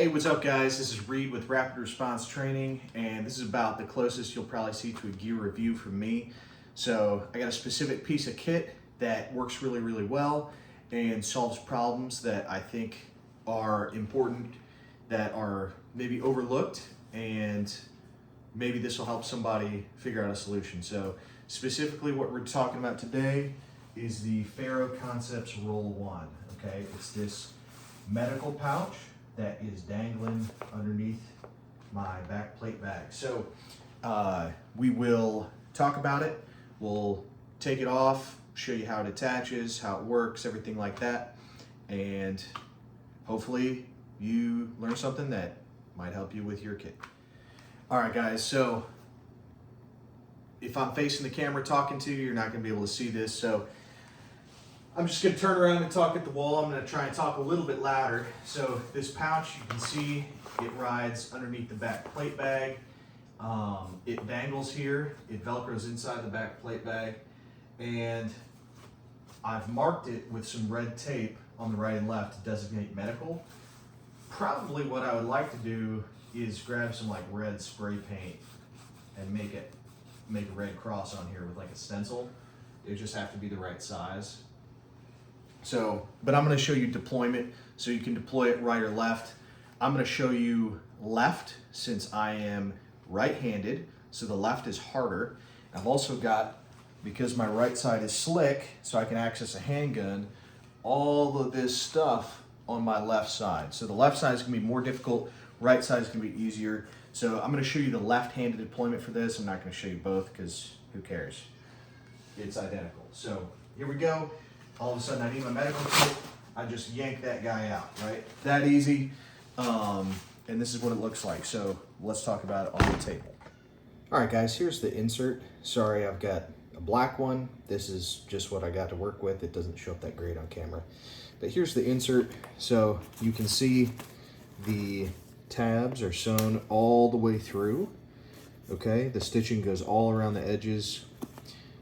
Hey, what's up guys? This is Reed with Rapid Response Training, and this is about the closest you'll probably see to a gear review from me. So I got a specific piece of kit that works really, really well and solves problems that I think are important, that are maybe overlooked, and maybe this will help somebody figure out a solution. So specifically what we're talking about today is the Ferro Concepts Roll 1, okay? It's this medical pouch that is dangling underneath my back plate bag. So we will talk about it. We'll take it off, show you how it attaches, how it works, everything like that. And hopefully you learn something that might help you with your kit. All right guys, so if I'm facing the camera talking to you, you're not gonna be able to see this. So I'm just gonna turn around and talk at the wall. I'm gonna try and talk a little bit louder. So this pouch, you can see it rides underneath the back plate bag. It dangles here. It Velcros inside the back plate bag. And I've marked it with some red tape on the right and left to designate medical. Probably what I would like to do is grab some like red spray paint and make a red cross on here with like a stencil. It would just have to be the right size. So, but I'm going to show you deployment, so you can deploy it right or left. I'm going to show you left since I am right-handed, so the left is harder. I've also got, because my right side is slick, so I can access a handgun, all of this stuff on my left side. So the left side is going to be more difficult, right side is going to be easier. So I'm going to show you the left-handed deployment for this. I'm not going to show you both because who cares? It's identical. So here we go. All of a sudden I need my medical kit, I just yank that guy out, right? That easy, and this is what it looks like. So let's talk about it on the table. All right guys, here's the insert. Sorry, I've got a black one. This is just what I got to work with. It doesn't show up that great on camera. But here's the insert. So you can see the tabs are sewn all the way through, okay? The stitching goes all around the edges.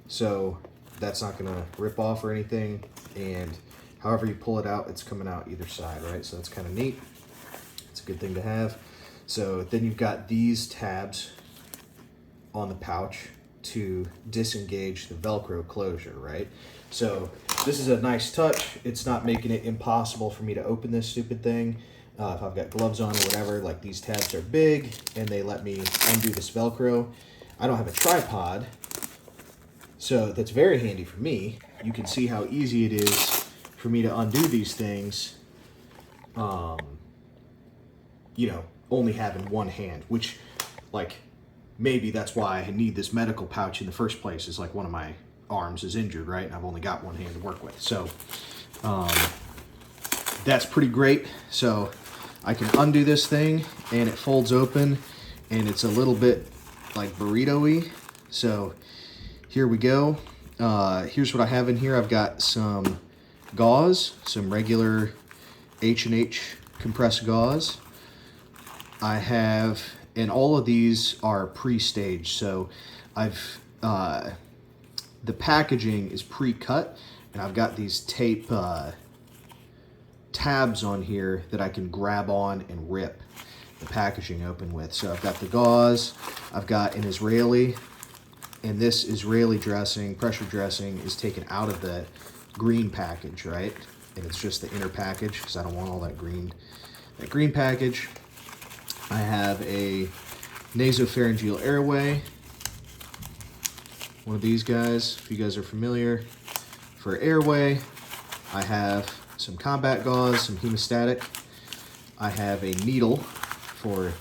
So that's not gonna rip off or anything, and however you pull it out, it's coming out either side, right? So that's kind of neat. It's a good thing to have. So then you've got these tabs on the pouch to disengage the Velcro closure, right? So this is a nice touch. It's not making it impossible for me to open this stupid thing. If I've got gloves on or whatever, like these tabs are big and they let me undo this Velcro. I don't have a tripod, so that's very handy for me. You can see how easy it is for me to undo these things, you know, only having one hand, which, like, maybe that's why I need this medical pouch in the first place, is like one of my arms is injured, right? And I've only got one hand to work with. So that's pretty great. So I can undo this thing and it folds open and it's a little bit like burrito-y. So here we go. Here's what I have in here. I've got some gauze, some regular H&H compressed gauze. I have, and all of these are pre-staged. So I've, the packaging is pre-cut, and I've got these tape tabs on here that I can grab on and rip the packaging open with. So I've got the gauze, I've got an Israeli, and this Israeli dressing, pressure dressing, is taken out of the green package, right? And it's just the inner package because I don't want all that green package. I have a Nasopharangeal Airway, one of these guys, if you guys are familiar. For airway, I have some combat gauze, some hemostatic. I have a needle for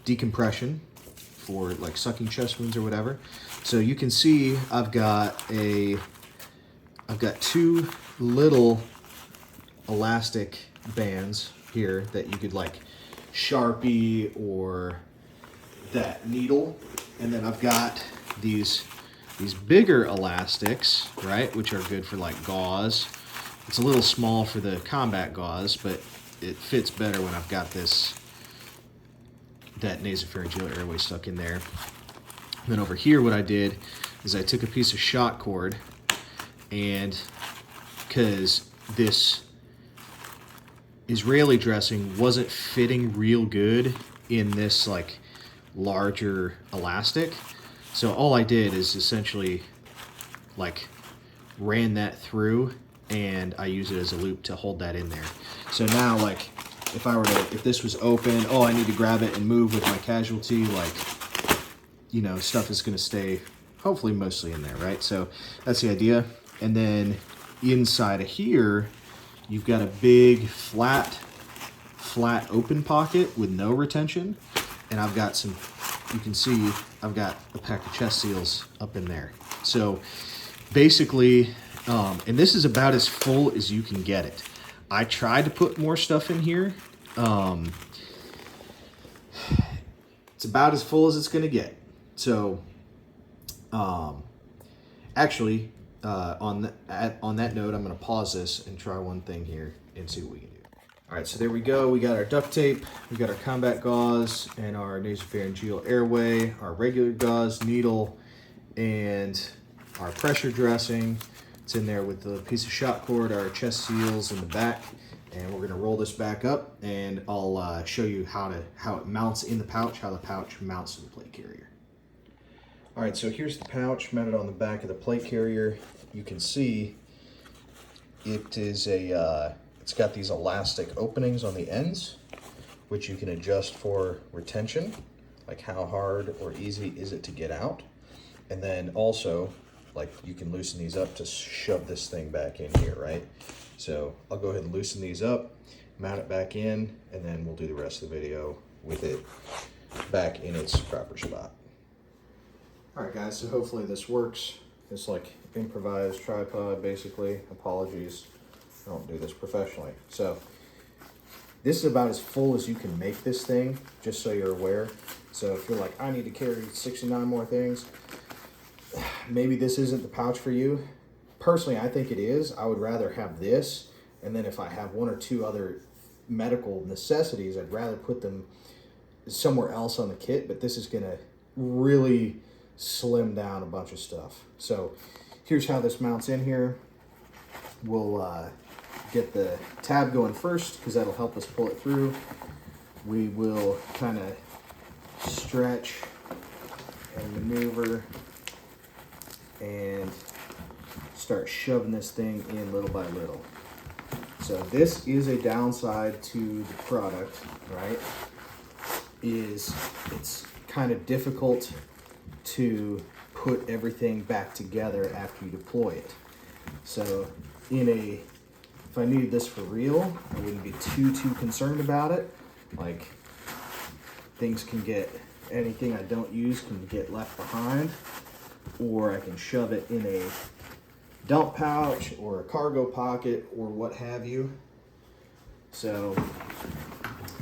decompression, for like sucking chest wounds or whatever. So you can see I've got two little elastic bands here that you could like Sharpie or that needle, and then I've got these bigger elastics, right, which are good for like gauze. It's a little small for the combat gauze, but it fits better when I've got that nasopharyngeal airway stuck in there. And then over here, what I did is I took a piece of shot cord, and because this Israeli dressing wasn't fitting real good in this like larger elastic. So all I did is essentially like ran that through, and I use it as a loop to hold that in there. So now, like, if this was open, oh, I need to grab it and move with my casualty, like, you know, stuff is gonna stay hopefully mostly in there, right? So that's the idea. And then inside of here, you've got a big flat open pocket with no retention. And I've got some, you can see, I've got a pack of chest seals up in there. So basically, and this is about as full as you can get it. I tried to put more stuff in here. It's about as full as it's gonna get. So, actually, on that note, I'm gonna pause this and try one thing here and see what we can do. All right, so there we go. We got our duct tape, we got our combat gauze, and our Nasopharangeal Airway, our regular gauze needle, and our pressure dressing. It's in there with the piece of shot cord, our chest seals in the back, and we're gonna roll this back up, and I'll show you how it mounts in the pouch, how the pouch mounts to the plate carrier. All right, so here's the pouch mounted on the back of the plate carrier. You can see it is it's got these elastic openings on the ends, which you can adjust for retention, like how hard or easy is it to get out. And then also, like, you can loosen these up to shove this thing back in here, right? So I'll go ahead and loosen these up, mount it back in, and then we'll do the rest of the video with it back in its proper spot. All right, guys, so hopefully this works. It's like improvised tripod, basically. Apologies, I don't do this professionally. So this is about as full as you can make this thing, just so you're aware. So if you're like, I need to carry 69 more things, maybe this isn't the pouch for you. Personally, I think it is. I would rather have this, and then if I have one or two other medical necessities, I'd rather put them somewhere else on the kit, but this is gonna really slim down a bunch of stuff. So here's how this mounts in here. We'll get the tab going first, because that'll help us pull it through. We will kind of stretch and maneuver and start shoving this thing in little by little. So this is a downside to the product, right? It's kind of difficult to put everything back together after you deploy it. So if I needed this for real, I wouldn't be too concerned about it. Like, anything I don't use can get left behind, or I can shove it in a dump pouch or a cargo pocket or what have you. So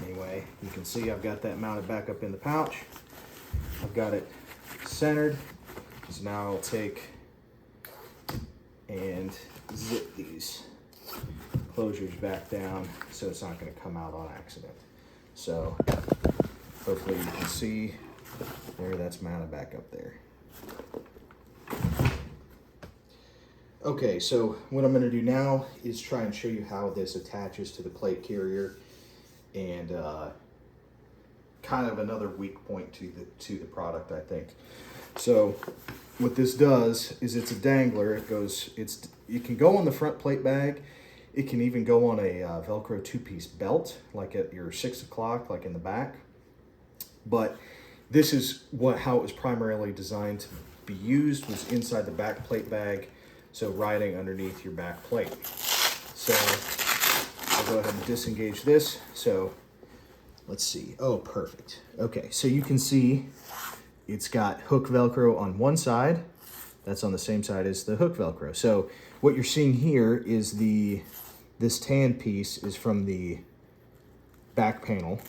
anyway, you can see I've got that mounted back up in the pouch. I've got it centered. So now I'll take and zip these closures back down so it's not going to come out on accident. So hopefully you can see there, that's mounted back up there. Okay, so what I'm going to do now is try and show you how this attaches to the plate carrier, and kind of another weak point to the product, I think. So what this does is it's a dangler. It can go on the front plate bag. It can even go on a Velcro two-piece belt, like at your 6 o'clock, like in the back. But this is how it was primarily designed to be used, was inside the back plate bag. So riding underneath your back plate. So I'll go ahead and disengage this. So let's see. Oh, perfect. Okay, so you can see it's got hook Velcro on one side. That's on the same side as the hook Velcro. So what you're seeing here is this tan piece is from the back panel.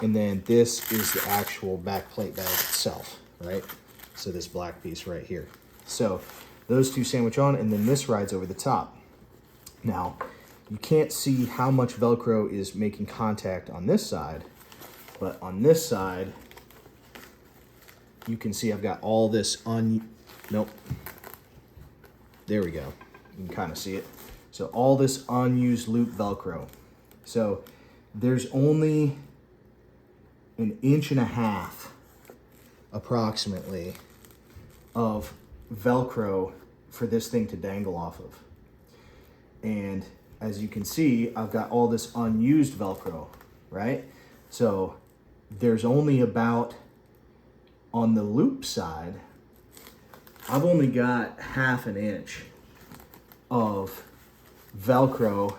And then this is the actual back plate bag itself, right? So this black piece right here. So those two sandwich on, and then this rides over the top. Now, you can't see how much Velcro is making contact on this side, but on this side, you can see I've got all this nope. There we go. You can kind of see it. So all this unused loop Velcro. So there's only 1.5 inches approximately of Velcro for this thing to dangle off of. And as you can see, I've got all this unused Velcro, right? So there's only about, on the loop side, I've only got 1/2 inch of Velcro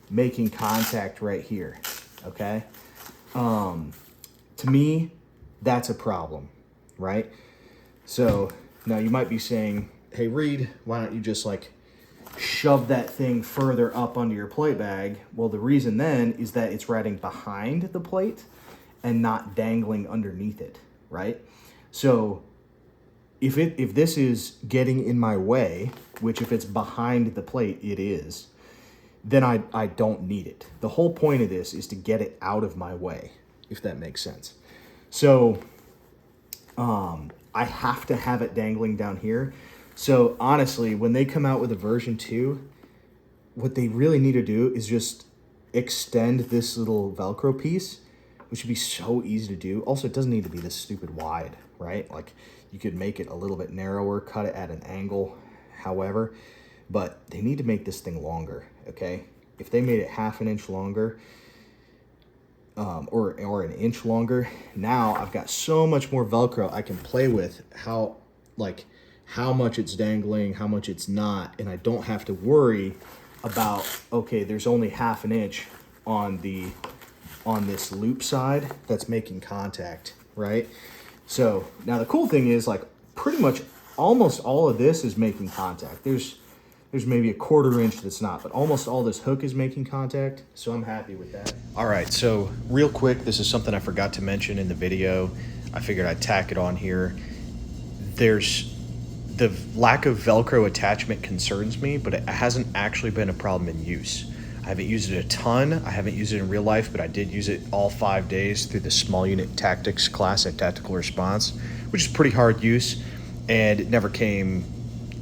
making contact right here, okay? To me, that's a problem, right? So now you might be saying, hey Reed, why don't you just like shove that thing further up under your plate bag? Well, the reason then is that it's riding behind the plate and not dangling underneath it, right? So if this is getting in my way, which if it's behind the plate, it is, then I don't need it. The whole point of this is to get it out of my way, if that makes sense. So I have to have it dangling down here. So honestly, when they come out with a version 2, what they really need to do is just extend this little Velcro piece, which would be so easy to do. Also, it doesn't need to be this stupid wide, right? Like you could make it a little bit narrower, cut it at an angle, however, but they need to make this thing longer, okay? If they made it 1/2 inch longer, or 1 inch longer, now I've got so much more Velcro I can play with, how much it's dangling, how much it's not, and I don't have to worry about, okay, there's only 1/2 inch on this loop side that's making contact, right? So now the cool thing is, like, pretty much almost all of this is making contact. There's maybe 1/4 inch that's not, but almost all this hook is making contact, so I'm happy with that. All right, so real quick, this is something I forgot to mention in the video. I figured I'd tack it on here. There's the lack of Velcro attachment concerns me, but it hasn't actually been a problem in use. I haven't used it a ton. I haven't used it in real life, but I did use it all 5 days through the small unit tactics class at Tactical Response, which is pretty hard use, and it never came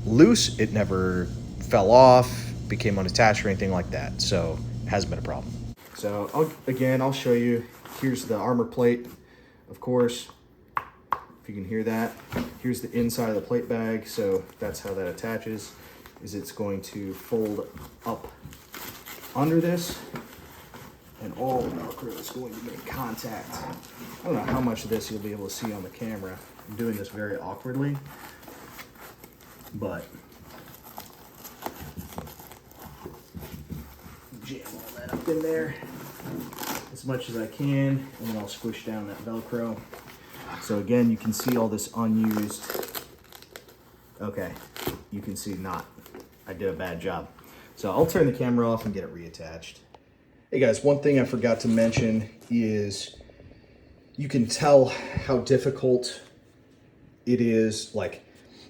loose. It never fell off, became unattached or anything like that. So it hasn't been a problem. So I'll show you. Here's the armor plate, of course, if you can hear that. Here's the inside of the plate bag. So that's how that attaches, is it's going to fold up under this, and all the Velcro is going to make contact. I don't know how much of this you'll be able to see on the camera. I'm doing this very awkwardly, but jam all that up in there as much as I can, and then I'll squish down that Velcro. So again, you can see all this unused. Okay, you can see I did a bad job. So I'll turn the camera off and get it reattached. Hey guys, one thing I forgot to mention is you can tell how difficult it is. Like,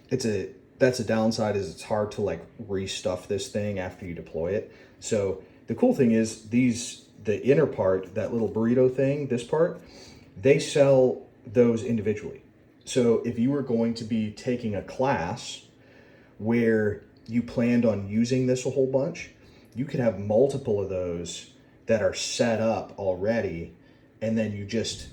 that's a downside, is it's hard to like restuff this thing after you deploy it. So the cool thing is the inner part, that little burrito thing, this part, they sell those individually. So if you were going to be taking a class where you planned on using this a whole bunch, you could have multiple of those that are set up already, and then you just,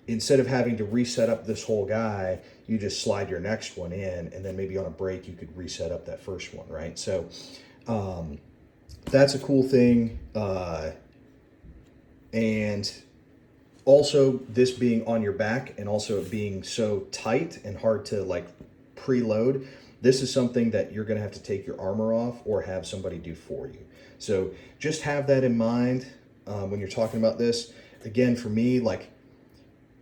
instead of having to reset up this whole guy, you just slide your next one in, and then maybe on a break you could reset up that first one, right? So that's a cool thing. And also, this being on your back and also it being so tight and hard to like preload, this is something that you're gonna have to take your armor off or have somebody do for you. So just have that in mind when you're talking about this. Again, for me, like,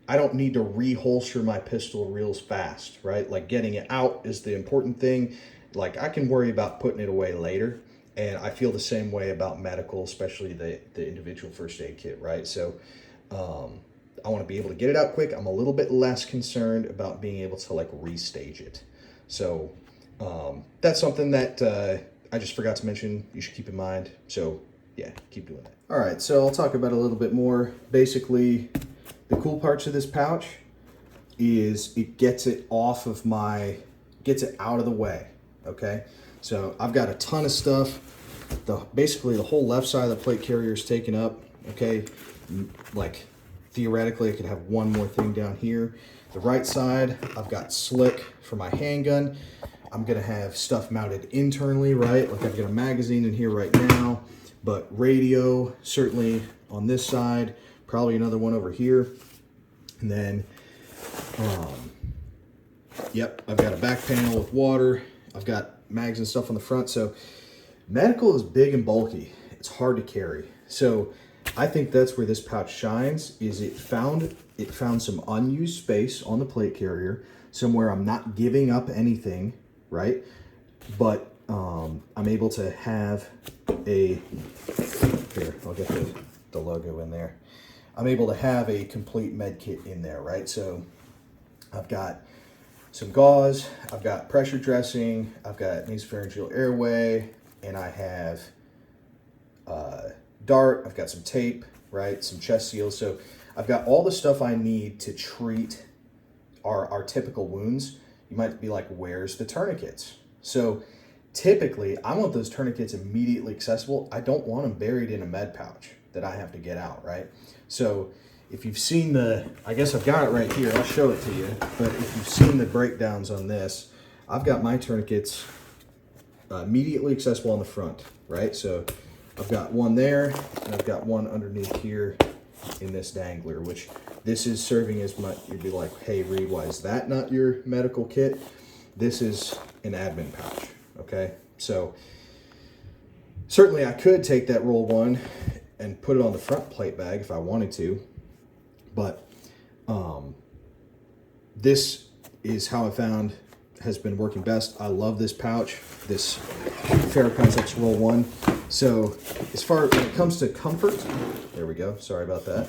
I don't need to reholster my pistol real fast, right? Like, getting it out is the important thing. Like, I can worry about putting it away later. And I feel the same way about medical, especially the individual first aid kit, right? So I want to be able to get it out quick. I'm a little bit less concerned about being able to like restage it. So that's something that I just forgot to mention. You should keep in mind. So yeah, keep doing that. All right, so I'll talk about it a little bit more. Basically, the cool parts of this pouch is it gets it off of gets it out of the way, okay? So I've got a ton of stuff basically the whole left side of the plate carrier is taken up, okay? Like theoretically I could have one more thing down here. The right side, I've got slick for my handgun. I'm gonna have stuff mounted internally, right? Like I've got a magazine in here right now, but radio certainly on this side, probably another one over here. And then, yep, I've got a back panel with water. I've got mags and stuff on the front. So medical is big and bulky. It's hard to carry. So I think that's where this pouch shines, is it found some unused space on the plate carrier, somewhere I'm not giving up anything, right? But I'm able to have here, I'll get the logo in there. I'm able to have a complete med kit in there, right? So I've got some gauze, I've got pressure dressing, I've got Nasopharangeal Airway, and I have Dart, I've got some tape, right? Some chest seals. So I've got all the stuff I need to treat our typical wounds. You might be like, where's the tourniquets? So typically I want those tourniquets immediately accessible. I don't want them buried in a med pouch that I have to get out, right? So if you've seen I guess I've got it right here, I'll show it to you, but if you've seen the breakdowns on this, I've got my tourniquets immediately accessible on the front, right? So I've got one there, and I've got one underneath here in this dangler, which this is serving as my, you'd be like, hey Reed, why is that not your medical kit? This is an admin pouch, okay? So certainly I could take that roll one and put it on the front plate bag if I wanted to, but this is how I found has been working best. I love this pouch, this Ferro Concepts Roll 1. So as far when it comes to comfort, there we go, sorry about that.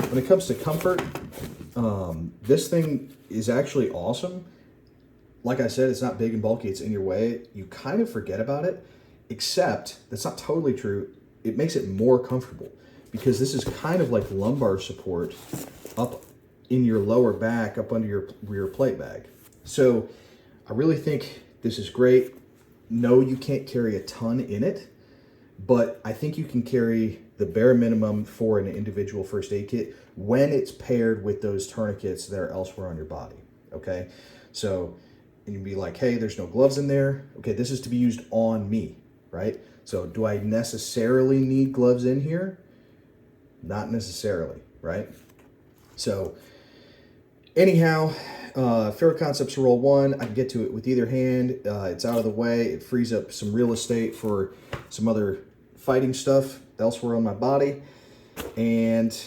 When it comes to comfort, this thing is actually awesome. Like I said, it's not big and bulky, it's in your way. You kind of forget about it, except that's not totally true. It makes it more comfortable because this is kind of like lumbar support up in your lower back, up under your rear plate bag. So I really think this is great. No, you can't carry a ton in it, but I think you can carry the bare minimum for an individual first aid kit when it's paired with those tourniquets that are elsewhere on your body, okay? So, and you'd be like, hey, there's no gloves in there. Okay, this is to be used on me, right? So do I necessarily need gloves in here? Not necessarily, right? So anyhow, Ferro Concepts Roll 1, I can get to it with either hand. It's out of the way. It frees up some real estate for some other fighting stuff elsewhere on my body. And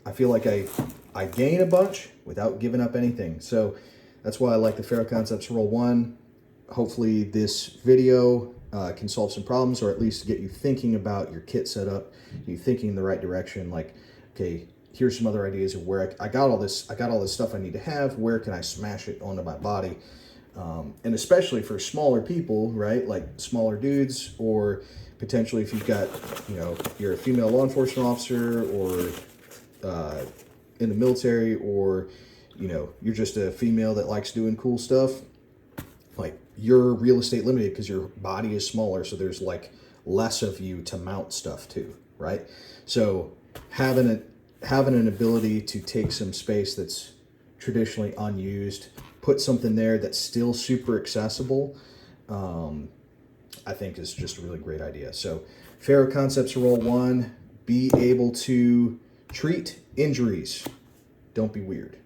I feel like I gain a bunch without giving up anything. So that's why I like the Ferro Concepts Roll 1. Hopefully this video can solve some problems, or at least get you thinking about your kit setup, you thinking in the right direction, like, okay, here's some other ideas of where I got all this stuff I need to have, where can I smash it onto my body? And especially for smaller people, right? Like smaller dudes, or potentially if you've got, you know, you're a female law enforcement officer, or in the military, or, you know, you're just a female that likes doing cool stuff. Like, you're real estate limited because your body is smaller, so there's like less of you to mount stuff to, right? So having an ability to take some space that's traditionally unused, put something there that's still super accessible, I think is just a really great idea. So Ferro Concepts Roll 1, be able to treat injuries. Don't be weird.